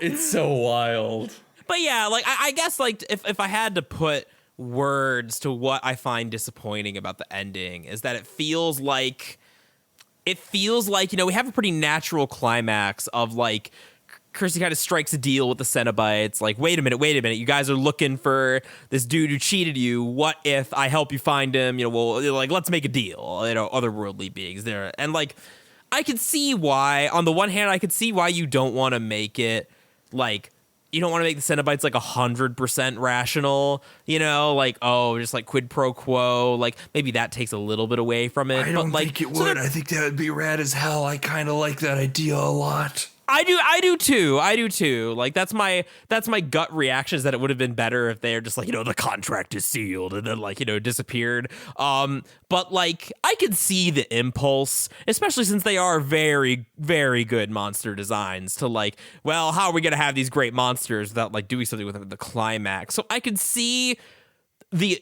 It's so wild. But yeah, like I guess like if I had to put words to what I find disappointing about the ending is that it feels like we have a pretty natural climax of like Kirsty kind of strikes a deal with the Cenobites. Like, wait a minute. You guys are looking for this dude who cheated you. What if I help you find him? Let's make a deal. Otherworldly beings there. And like, I could see why, on the one hand, I could see why you don't want to make it like, you don't want to make the Cenobites like 100% rational, just like quid pro quo. Like maybe that takes a little bit away from it. I don't think it would. I think that would be rad as hell. I kind of like that idea a lot. I do too. Like that's my gut reaction is that it would have been better if they're just like, the contract is sealed and then disappeared. But like I could see the impulse, especially since they are very, very good monster designs to like, well, how are we going to have these great monsters without like doing something with them at the climax? So I could see the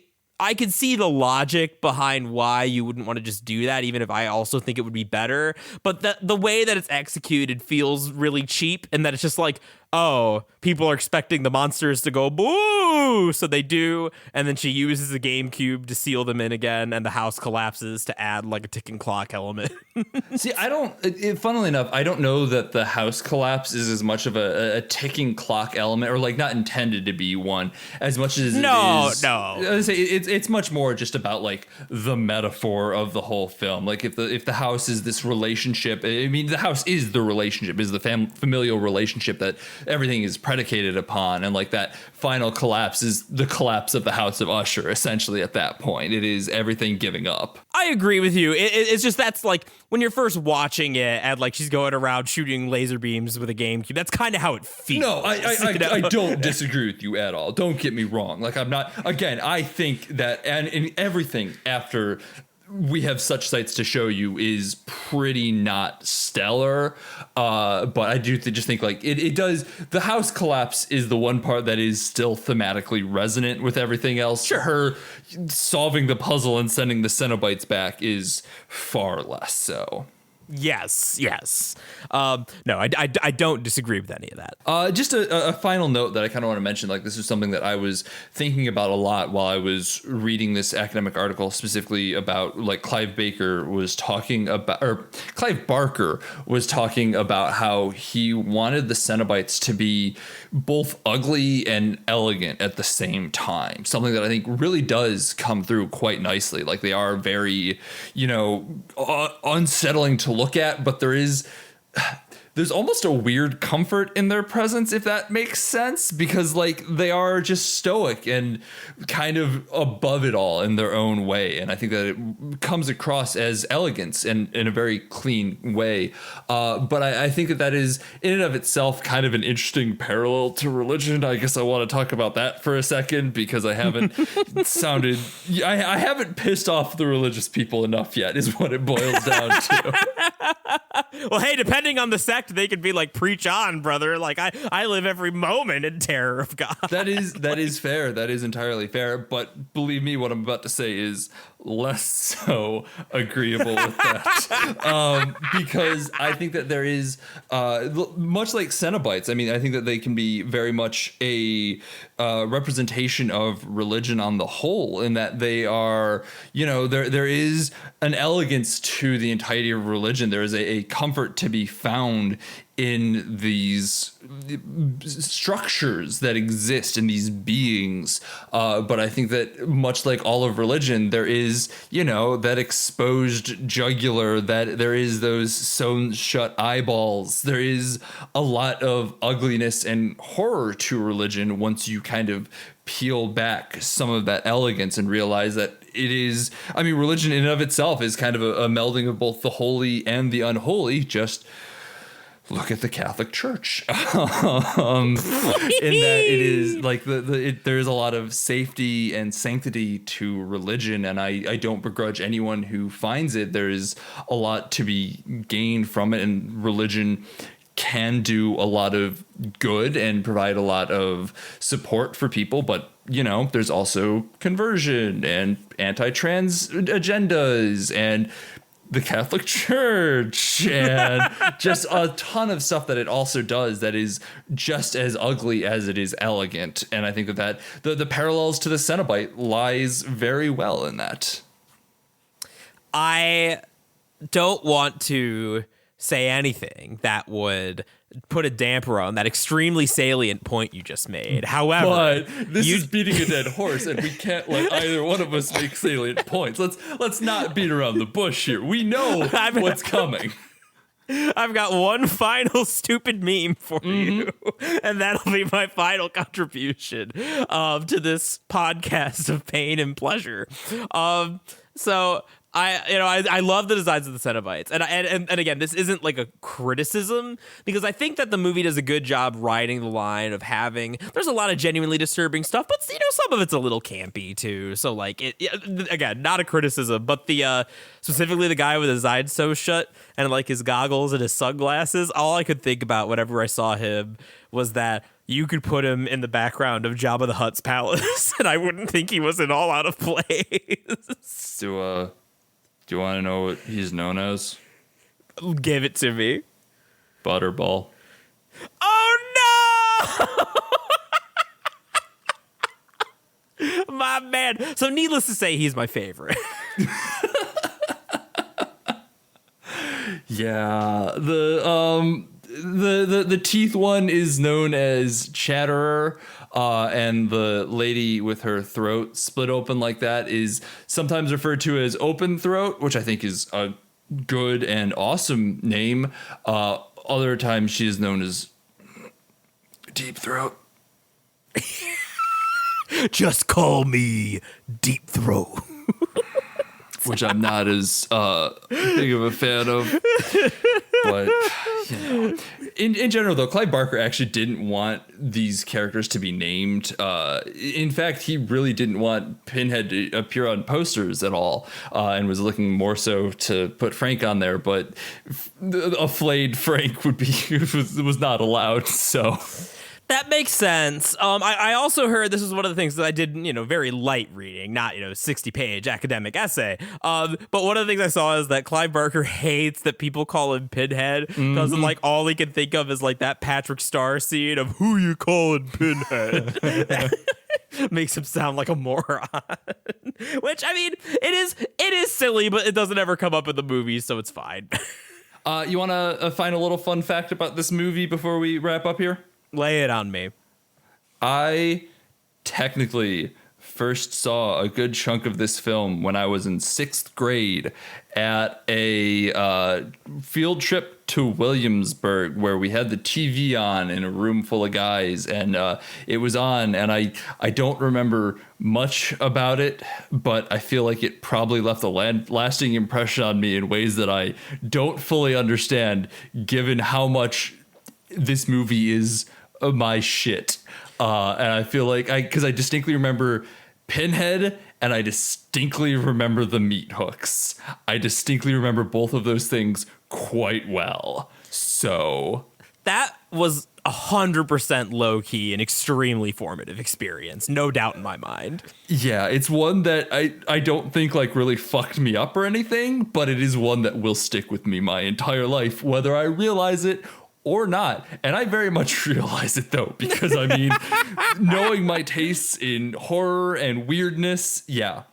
logic behind why you wouldn't want to just do that, even if I also think it would be better. But the way that it's executed feels really cheap, and that it's just like, oh, people are expecting the monsters to go boo, so they do, and then she uses the GameCube to seal them in again, and the house collapses to add like a ticking clock element. See, funnily enough, I don't know that the house collapse is as much of a ticking clock element, or like not intended to be one, as much as it is. No. I would say it's much more just about like the metaphor of the whole film. Like if the house is this relationship, I mean, the house is the relationship, is the familial relationship that everything is predicated upon, and like that final collapse is the collapse of the House of Usher. Essentially, at that point, it is everything giving up. I agree with you. It's just that's like when you're first watching it, and like she's going around shooting laser beams with a GameCube. That's kind of how it feels. No, I don't disagree with you at all. Don't get me wrong. Like I'm not. Again, I think that and in everything after we have such sights to show you is pretty not stellar, but I do just think like it does. The house collapse is the one part that is still thematically resonant with everything else. Sure. Her solving the puzzle and sending the Cenobites back is far less so. Yes. No, I don't disagree with any of that. Just a final note that I kind of want to mention, like this is something that I was thinking about a lot while I was reading this academic article, specifically about like Clive Barker was talking about how he wanted the Cenobites to be both ugly and elegant at the same time. Something that I think really does come through quite nicely. Like they are very, unsettling to look at, but there's almost a weird comfort in their presence, if that makes sense, because like they are just stoic and kind of above it all in their own way, and I think that it comes across as elegance and in a very clean way, but I think that is in and of itself kind of an interesting parallel to religion. I guess I want to talk about that for a second, because I haven't I haven't pissed off the religious people enough yet, is what it boils down to. Well, hey, depending on the sect, they could be like, preach on, brother. Like I live every moment in terror of God. That is fair. That is entirely fair. But believe me, what I'm about to say is less so agreeable with that. Because I think that there is, much like Cenobites, I mean, I think that they can be very much a representation of religion on the whole, in that they are, there is an elegance to the entirety of religion. There is a comfort to be found in these structures that exist, in these beings. But I think that much like all of religion, there is, that exposed jugular, that there is those sewn shut eyeballs. There is a lot of ugliness and horror to religion once you kind of peel back some of that elegance and realize that it is, I mean, religion in and of itself is kind of a melding of both the holy and the unholy. Just look at the Catholic Church. In that it is like there's a lot of safety and sanctity to religion, and I don't begrudge anyone who finds it. There is a lot to be gained from it, and religion can do a lot of good and provide a lot of support for people, but there's also conversion and anti-trans agendas and the Catholic Church and just a ton of stuff that it also does that is just as ugly as it is elegant. And I think that the parallels to the Cenobite lies very well in that. I don't want to say anything that would put a damper on that extremely salient point you just made. However, but this is beating a dead horse, and we can't let either one of us make salient points. Let's not beat around the bush here. We know what's coming. I've got one final stupid meme for you, and that'll be my final contribution to this podcast of pain and pleasure. So I love the designs of the Cenobites, and again, this isn't like a criticism, because I think that the movie does a good job riding the line of there's a lot of genuinely disturbing stuff, but some of it's a little campy too. So like again, not a criticism, but specifically the guy with his eyes so shut and like his goggles and his sunglasses, all I could think about whenever I saw him was that you could put him in the background of Jabba the Hutt's palace, and I wouldn't think he was at all out of place. Do you want to know what he's known as? Give it to me. Butterball. Oh no! My man. So needless to say, he's my favorite. Yeah. The teeth one is known as Chatterer. And the lady with her throat split open like that is sometimes referred to as Open Throat, which I think is a good and awesome name. Other times she is known as Deep Throat. Just call me Deep Throat. Which I'm not as big of a fan of. But, in general, though, Clive Barker actually didn't want these characters to be named. In fact, he really didn't want Pinhead to appear on posters at all, and was looking more so to put Frank on there. But a flayed Frank was not allowed, so... That makes sense. I also heard, this is one of the things that I did, very light reading, not, 60-page academic essay. But one of the things I saw is that Clive Barker hates that people call him Pinhead, because like all he can think of is like that Patrick Star scene of who you calling Pinhead. Makes him sound like a moron. Which, I mean, it is silly, but it doesn't ever come up in the movie, so it's fine. You want to find a little fun fact about this movie before we wrap up here? Lay it on me. I technically first saw a good chunk of this film when I was in 6th grade at a field trip to Williamsburg, where we had the TV on in a room full of guys, and it was on, and I don't remember much about it, but I feel like it probably left a lasting impression on me in ways that I don't fully understand, given how much this movie is my shit. And I feel like because I distinctly remember Pinhead, and I distinctly remember the meat hooks. I distinctly remember both of those things quite well. So that was 100% low key and extremely formative experience. No doubt in my mind. Yeah, it's one that I don't think like really fucked me up or anything, but it is one that will stick with me my entire life, whether I realize it or not. And I very much realize it, though, because I mean, knowing my tastes in horror and weirdness, yeah,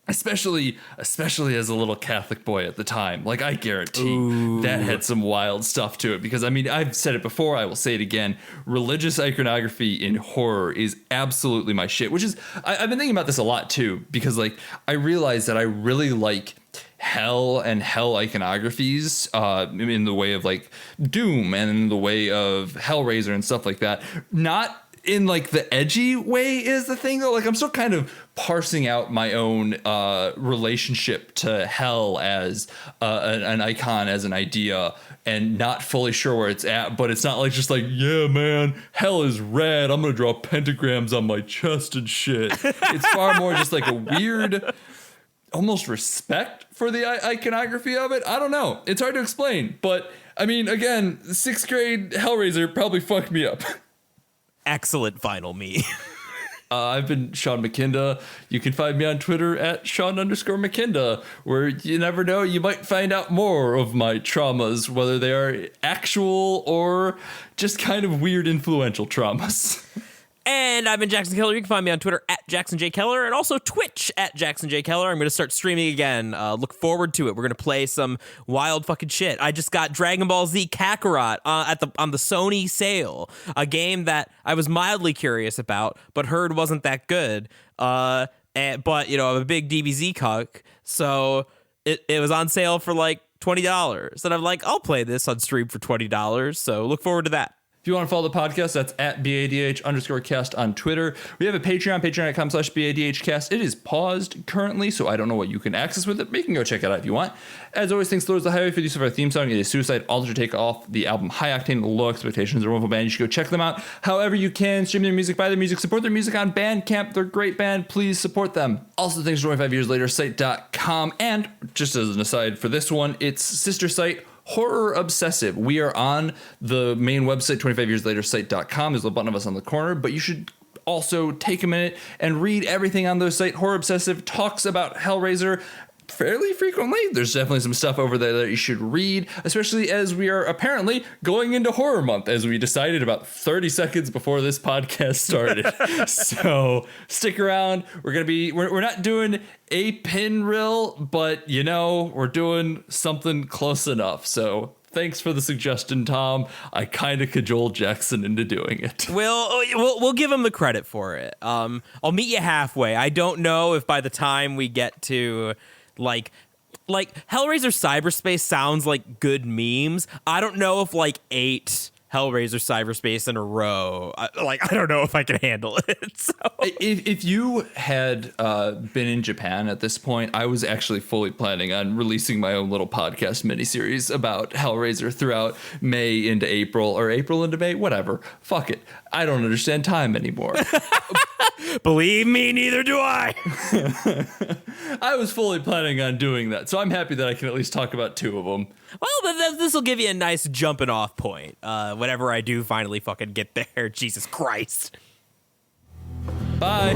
especially as a little Catholic boy at the time, like I guarantee that had some wild stuff to it. Because I mean, I've said it before, I will say it again, religious iconography in horror is absolutely my shit, which is, I've been thinking about this a lot too, because like I realized that I really like hell and hell iconographies in the way of like Doom and in the way of Hellraiser and stuff like that. Not in like the edgy way is the thing, though. Like I'm still kind of parsing out my own relationship to hell as an icon, as an idea, and not fully sure where it's at. But it's not like just like, yeah, man, hell is rad, I'm gonna draw pentagrams on my chest and shit. It's far more just like a weird almost respect for the iconography of it. I don't know. It's hard to explain. But, I mean, again, 6th grade Hellraiser probably fucked me up. Excellent final me. I've been Sean McKinda. You can find me on Twitter at Sean_McKinda, where you never know, you might find out more of my traumas, whether they are actual or just kind of weird influential traumas. And I've been Jackson Keller. You can find me on Twitter at Jackson J. Keller and also Twitch at Jackson J. Keller. I'm going to start streaming again. Look forward to it. We're going to play some wild fucking shit. I just got Dragon Ball Z Kakarot on the Sony sale, a game that I was mildly curious about, but heard wasn't that good. But, you know, I'm a big DBZ cuck, so it was on sale for like $20. And I'm like, I'll play this on stream for $20, so look forward to that. If you want to follow the podcast, that's at BADH_cast on Twitter. We have a Patreon, patreon.com/BADHcast. It is paused currently, so I don't know what you can access with it, but you can go check it out if you want. As always, thanks to Lords of the Highway for the use of our theme song. It is Suicide Alter Take off the album High Octane, Low Expectations. They're a wonderful band. You should go check them out. However you can, stream their music, buy their music, support their music on Bandcamp. They're a great band. Please support them. Also, thanks to 25 Years Later site.com. And just as an aside for this one, its sister site, Horror Obsessive. We are on the main website, 25yearslatersite.com. There's a button of us on the corner, but you should also take a minute and read everything on those sites. Horror Obsessive talks about Hellraiser fairly frequently. There's definitely some stuff over there that you should read, especially as we are apparently going into horror month, as we decided about 30 seconds before this podcast started. So stick around. We're not doing a pin rill, but you know, we're doing something close enough. So thanks for the suggestion, Tom. I kind of cajoled Jackson into doing it. We'll give him the credit for it. I'll meet you halfway. I don't know if by the time we get to like Hellraiser Cyberspace sounds like good memes. I don't know if like 8 Hellraiser Cyberspace in a row, I don't know if I can handle it. So. If you had been in Japan at this point, I was actually fully planning on releasing my own little podcast miniseries about Hellraiser throughout May into April, or April into May, whatever. Fuck it. I don't understand time anymore. Believe me, neither do I. I was fully planning on doing that, so I'm happy that I can at least talk about 2 of them. Well, this will give you a nice jumping off point whenever I do finally fucking get there. Jesus Christ. Bye.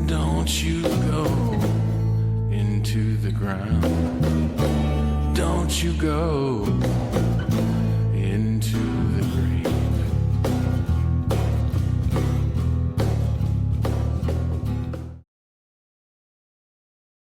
Don't you go into the ground. Don't you go